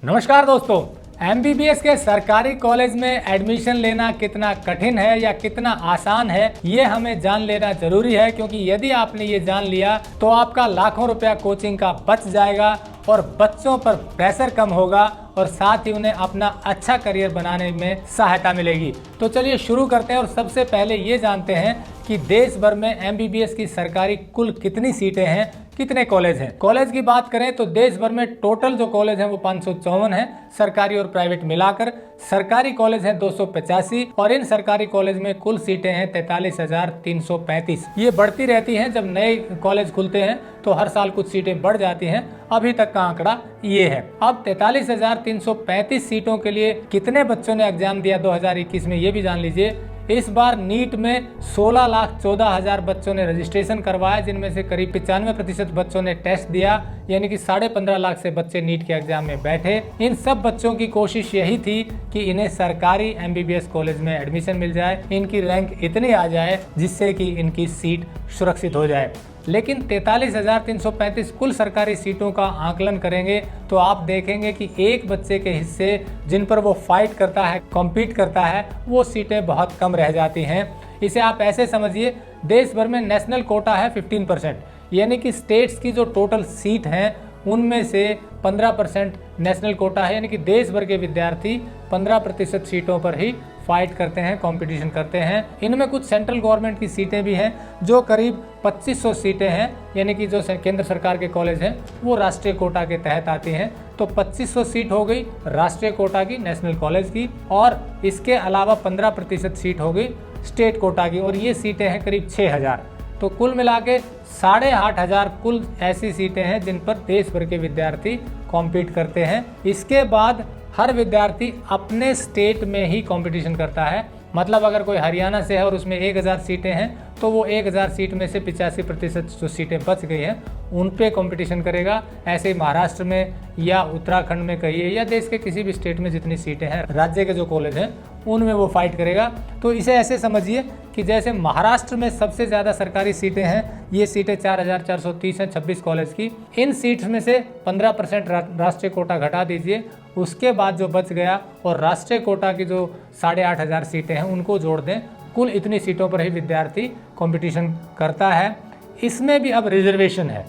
नमस्कार दोस्तों, एमबीबीएस के सरकारी कॉलेज में एडमिशन लेना कितना कठिन है या कितना आसान है ये हमें जान लेना जरूरी है, क्योंकि यदि आपने ये जान लिया तो आपका लाखों रुपया कोचिंग का बच जाएगा और बच्चों पर प्रेशर कम होगा और साथ ही उन्हें अपना अच्छा करियर बनाने में सहायता मिलेगी। तो चलिए शुरू करते हैं और सबसे पहले ये जानते हैं कि देश भर में एमबीबीएस की सरकारी कुल कितनी सीटें हैं, कितने कॉलेज हैं। कॉलेज की बात करें तो देश भर में टोटल जो कॉलेज हैं वो 554 हैं, सरकारी और प्राइवेट मिलाकर। सरकारी कॉलेज हैं 285 और इन सरकारी कॉलेज में कुल सीटें हैं 43,335। ये बढ़ती रहती हैं, जब नए कॉलेज खुलते हैं तो हर साल कुछ सीटें बढ़ जाती हैं। अभी तक का आंकड़ा ये है। अब 43,335 सीटों के लिए कितने बच्चों ने एग्जाम दिया 2021 में, ये भी जान लीजिए। इस बार नीट में 16,14,000 बच्चों ने रजिस्ट्रेशन करवाया, जिनमें से करीब 95% बच्चों ने टेस्ट दिया, यानी कि 15.5 लाख से बच्चे नीट के एग्जाम में बैठे। इन सब बच्चों की कोशिश यही थी कि इन्हें सरकारी एमबीबीएस कॉलेज में एडमिशन मिल जाए, इनकी रैंक इतनी आ जाए जिससे कि इनकी सीट सुरक्षित हो जाए। लेकिन 43,335 कुल सरकारी सीटों का आकलन करेंगे तो आप देखेंगे कि एक बच्चे के हिस्से जिन पर वो फाइट करता है, कॉम्पीट करता है, वो सीटें बहुत कम रह जाती हैं। इसे आप ऐसे समझिए, देश भर में नेशनल कोटा है 15%, यानी कि स्टेट्स की जो टोटल सीट हैं उनमें से 15% नेशनल कोटा है, यानी कि देश भर के विद्यार्थी 15% सीटों पर ही फाइट करते हैं, कंपटीशन करते हैं। इनमें कुछ सेंट्रल गवर्नमेंट की सीटें भी हैं जो करीब 2500 सीटें हैं, यानी कि जो केंद्र सरकार के कॉलेज हैं वो राष्ट्रीय कोटा के तहत आती हैं। तो 2500 सीट हो गई राष्ट्रीय कोटा की, नेशनल कॉलेज की, और इसके अलावा 15% सीट हो गई स्टेट कोटा की, और ये सीटें हैं करीब 6000। तो कुल मिला के 8,500 कुल ऐसी सीटें हैं जिन पर देश भर के विद्यार्थी कॉम्पीट करते हैं। इसके बाद हर विद्यार्थी अपने स्टेट में ही कंपटीशन करता है। मतलब अगर कोई हरियाणा से है और उसमें 1000 सीटें हैं तो वो 1000 सीट में से 85% जो सीटें बच गई हैं उन पे कंपटीशन करेगा। ऐसे ही महाराष्ट्र में या उत्तराखंड में कहिए या देश के किसी भी स्टेट में जितनी सीटें हैं, राज्य के जो कॉलेज हैं उनमें वो फाइट करेगा। तो इसे ऐसे समझिए कि जैसे महाराष्ट्र में सबसे ज़्यादा सरकारी सीटें हैं, ये सीटें 4,430 हैं 26 कॉलेज की। इन सीट्स में से 15% राष्ट्रीय कोटा घटा दीजिए, उसके बाद जो बच गया और राष्ट्रीय कोटा की जो 8,500 सीटें हैं उनको जोड़ दें, कुल इतनी सीटों पर ही विद्यार्थी कंपटीशन करता है। इसमें भी अब रिजर्वेशन है।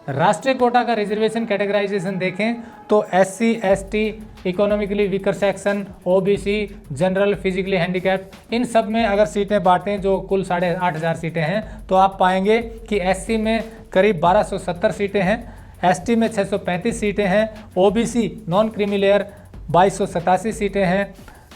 राष्ट्रीय कोटा का रिजर्वेशन कैटेगराइजेशन देखें तो SC, ST, economically weaker section, OBC, general, physically handicapped, इन सब में अगर सीटें बांटें जो कुल 8,500 सीटें हैं तो आप पाएंगे कि SC में करीब 1270 सीटें हैं, ST में 635 सीटें हैं, OBC नॉन क्रीमी लेयर 2287 सीटें हैं,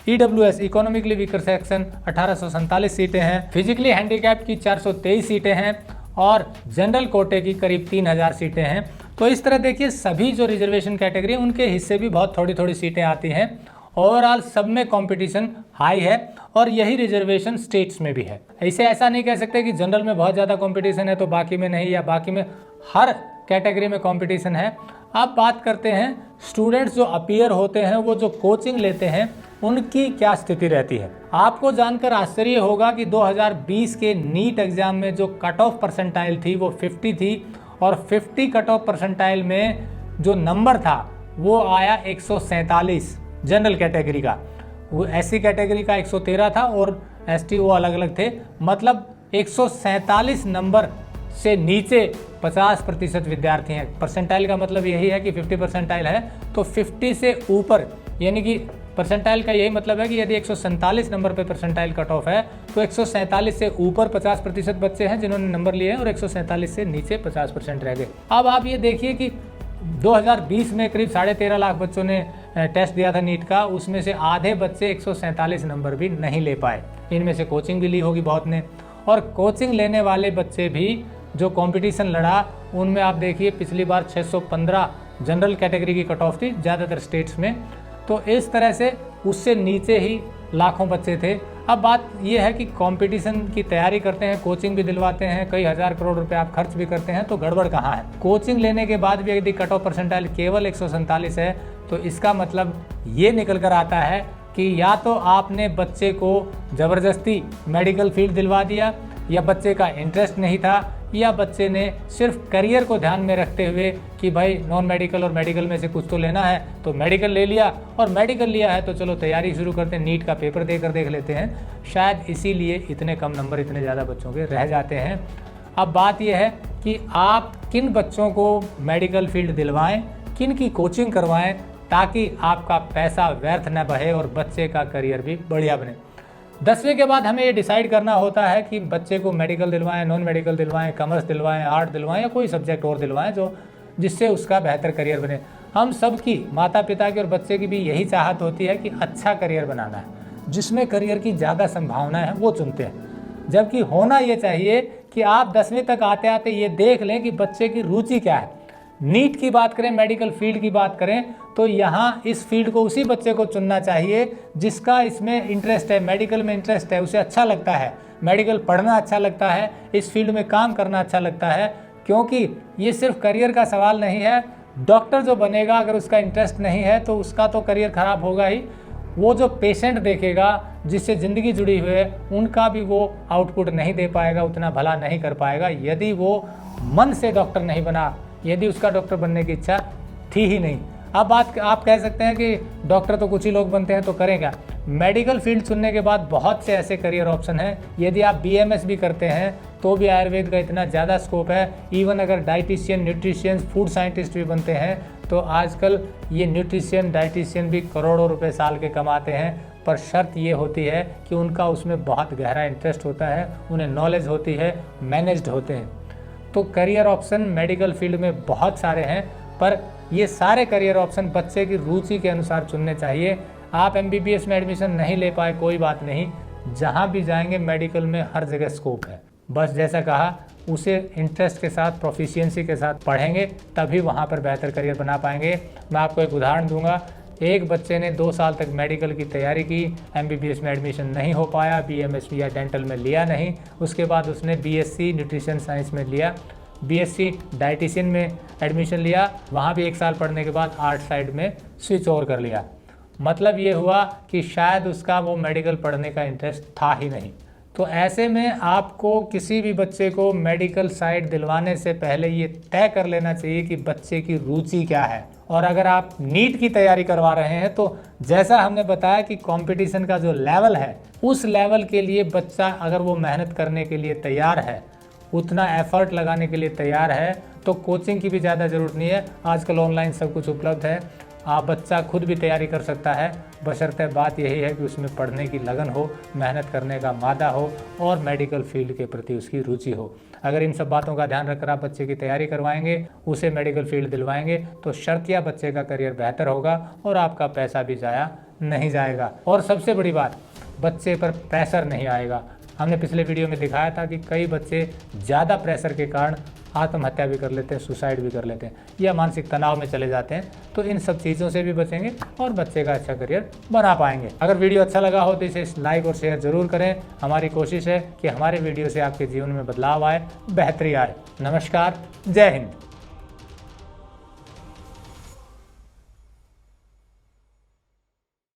EWS इकोनॉमिकली वीकर सेक्शन 1847 सीटें हैं, फिजिकली हैंडीकैप की 423 सीटें हैं और जनरल कोटे की करीब 3000 सीटें हैं। तो इस तरह देखिए सभी जो रिजर्वेशन कैटेगरी उनके हिस्से भी बहुत थोड़ी थोड़ी सीटें आती हैं। ओवरऑल सब में कंपटीशन हाई है और यही रिजर्वेशन स्टेट्स में भी है। इसे ऐसा नहीं कह सकते कि जनरल में बहुत ज़्यादा कंपटीशन है तो बाकी में नहीं, या बाकी में, हर कैटेगरी में कंपटीशन है। अब बात करते हैं स्टूडेंट्स जो अपीयर होते हैं, वो जो कोचिंग लेते हैं उनकी क्या स्थिति रहती है। आपको जानकर आश्चर्य होगा कि 2020 के नीट एग्जाम में जो कट ऑफ परसेंटाइल थी वो 50 थी और 50 कट ऑफ परसेंटाइल में जो नंबर था वो आया 147 जनरल कैटेगरी का। वो SC कैटेगरी का 113 था और ST वो अलग अलग थे। मतलब 147 नंबर से नीचे 50% विद्यार्थी हैं। परसेंटाइल का मतलब यही है कि 50 परसेंटाइल है तो 50 से ऊपर, यानी कि परसेंटाइल का यही मतलब है कि यदि 147 नंबर पे परसेंटाइल कट ऑफ है तो 147 से ऊपर 50% बच्चे हैं जिन्होंने नंबर लिए हैं और 147 से नीचे 50% रह गए। अब आप ये देखिए कि 2020 में करीब 13.5 लाख बच्चों ने टेस्ट दिया था नीट का, उसमें से आधे बच्चे 147 नंबर भी नहीं ले पाए। इनमें से कोचिंग भी ली होगी बहुत ने, और कोचिंग लेने वाले बच्चे भी जो कंपटीशन लड़ा उनमें आप देखिए पिछली बार 615 जनरल कैटेगरी की कट ऑफ थी ज़्यादातर स्टेट्स में। तो इस तरह से उससे नीचे ही लाखों बच्चे थे। अब बात यह है कि कंपटीशन की तैयारी करते हैं, कोचिंग भी दिलवाते हैं, कई हज़ार करोड़ रुपए आप खर्च भी करते हैं, तो गड़बड़ कहाँ है। कोचिंग लेने के बाद भी यदि कट ऑफ परसेंटाइल केवल 147 है तो इसका मतलब ये निकल कर आता है कि या तो आपने बच्चे को ज़बरदस्ती मेडिकल फील्ड दिलवा दिया, या बच्चे का इंटरेस्ट नहीं था, या बच्चे ने सिर्फ करियर को ध्यान में रखते हुए कि भाई नॉन मेडिकल और मेडिकल में से कुछ तो लेना है तो मेडिकल ले लिया, और मेडिकल लिया है तो चलो तैयारी शुरू करते हैं, नीट का पेपर देकर देख लेते हैं। शायद इसीलिए इतने कम नंबर इतने ज़्यादा बच्चों के रह जाते हैं। अब बात यह है कि आप किन बच्चों को मेडिकल फील्ड दिलवाएं, किन की कोचिंग करवाएं, ताकि आपका पैसा व्यर्थ न बहे और बच्चे का करियर भी बढ़िया बने। 10वीं के बाद हमें ये डिसाइड करना होता है कि बच्चे को मेडिकल दिलवाएं, नॉन मेडिकल दिलवाएं, कॉमर्स दिलवाएं, आर्ट दिलवाएं या कोई सब्जेक्ट और दिलवाएं जिससे उसका बेहतर करियर बने। हम सबकी, माता पिता की और बच्चे की भी यही चाहत होती है कि अच्छा करियर बनाना है, जिसमें करियर की ज़्यादा संभावनाएं हैं वो चुनते हैं। जबकि होना ये चाहिए कि आप 10वीं तक आते आते ये देख लें कि बच्चे की रुचि क्या है। नीट की बात करें, मेडिकल फील्ड की बात करें, तो यहाँ इस फील्ड को उसी बच्चे को चुनना चाहिए जिसका इसमें इंटरेस्ट है, मेडिकल में इंटरेस्ट है, उसे अच्छा लगता है, मेडिकल पढ़ना अच्छा लगता है, इस फील्ड में काम करना अच्छा लगता है। क्योंकि ये सिर्फ करियर का सवाल नहीं है। डॉक्टर जो बनेगा अगर उसका इंटरेस्ट नहीं है तो उसका तो करियर ख़राब होगा ही। वो जो पेशेंट देखेगा, जिससे ज़िंदगी जुड़ी हुई है, उनका भी वो आउटपुट नहीं दे पाएगा, उतना भला नहीं कर पाएगा यदि वो मन से डॉक्टर नहीं बना, यदि उसका डॉक्टर बनने की इच्छा थी ही नहीं। अब बात आप कह सकते हैं कि डॉक्टर तो कुछ ही लोग बनते हैं तो करें क्या। मेडिकल फील्ड चुनने के बाद बहुत से ऐसे करियर ऑप्शन हैं। यदि आप BMS भी करते हैं तो भी आयुर्वेद का इतना ज़्यादा स्कोप है। इवन अगर डाइटिशियन, न्यूट्रिशियन, फूड साइंटिस्ट भी बनते हैं तो आजकल ये न्यूट्रिशियन, डाइटिशियन भी करोड़ों रुपए साल के कमाते हैं। पर शर्त ये होती है कि उनका उसमें बहुत गहरा इंटरेस्ट होता है, उन्हें नॉलेज होती है, मैनेज्ड होते हैं। तो करियर ऑप्शन मेडिकल फील्ड में बहुत सारे हैं, पर ये सारे करियर ऑप्शन बच्चे की रुचि के अनुसार चुनने चाहिए। आप MBBS में एडमिशन नहीं ले पाए कोई बात नहीं, जहाँ भी जाएंगे मेडिकल में हर जगह स्कोप है। बस जैसा कहा, उसे इंटरेस्ट के साथ, प्रोफिशिएंसी के साथ पढ़ेंगे तभी वहाँ पर बेहतर करियर बना पाएंगे। मैं आपको एक उदाहरण दूंगा। एक बच्चे ने 2 साल तक मेडिकल की तैयारी की, MBBS में एडमिशन नहीं हो पाया, BMS या डेंटल में लिया नहीं, उसके बाद उसने BSc न्यूट्रिशन साइंस में लिया, BSc डाइटिशियन में एडमिशन लिया, वहाँ भी 1 साल पढ़ने के बाद आर्ट साइड में स्विच ओवर कर लिया। मतलब ये हुआ कि शायद उसका वो मेडिकल पढ़ने का इंटरेस्ट था ही नहीं। तो ऐसे में आपको किसी भी बच्चे को मेडिकल साइड दिलवाने से पहले ये तय कर लेना चाहिए कि बच्चे की रुचि क्या है। और अगर आप नीट की तैयारी करवा रहे हैं तो जैसा हमने बताया कि कंपटीशन का जो लेवल है, उस लेवल के लिए बच्चा अगर वो मेहनत करने के लिए तैयार है, उतना एफर्ट लगाने के लिए तैयार है, तो कोचिंग की भी ज़्यादा ज़रूरत नहीं है। आजकल ऑनलाइन सब कुछ उपलब्ध है, आप बच्चा खुद भी तैयारी कर सकता है। बशर्ते बात यही है कि उसमें पढ़ने की लगन हो, मेहनत करने का मादा हो और मेडिकल फील्ड के प्रति उसकी रुचि हो। अगर इन सब बातों का ध्यान रखकर आप बच्चे की तैयारी करवाएंगे, उसे मेडिकल फील्ड दिलवाएंगे, तो शर्तिया बच्चे का करियर बेहतर होगा और आपका पैसा भी ज़ाया नहीं जाएगा। और सबसे बड़ी बात, बच्चे पर प्रेशर नहीं आएगा। हमने पिछले वीडियो में दिखाया था कि कई बच्चे ज़्यादा प्रेशर के कारण आत्महत्या भी कर लेते हैं, सुसाइड भी कर लेते हैं या मानसिक तनाव में चले जाते हैं। तो इन सब चीज़ों से भी बचेंगे और बच्चे का अच्छा करियर बना पाएंगे। अगर वीडियो अच्छा लगा हो तो इसे लाइक और शेयर ज़रूर करें। हमारी कोशिश है कि हमारे वीडियो से आपके जीवन में बदलाव आए, बेहतरी आए। नमस्कार, जय हिंद।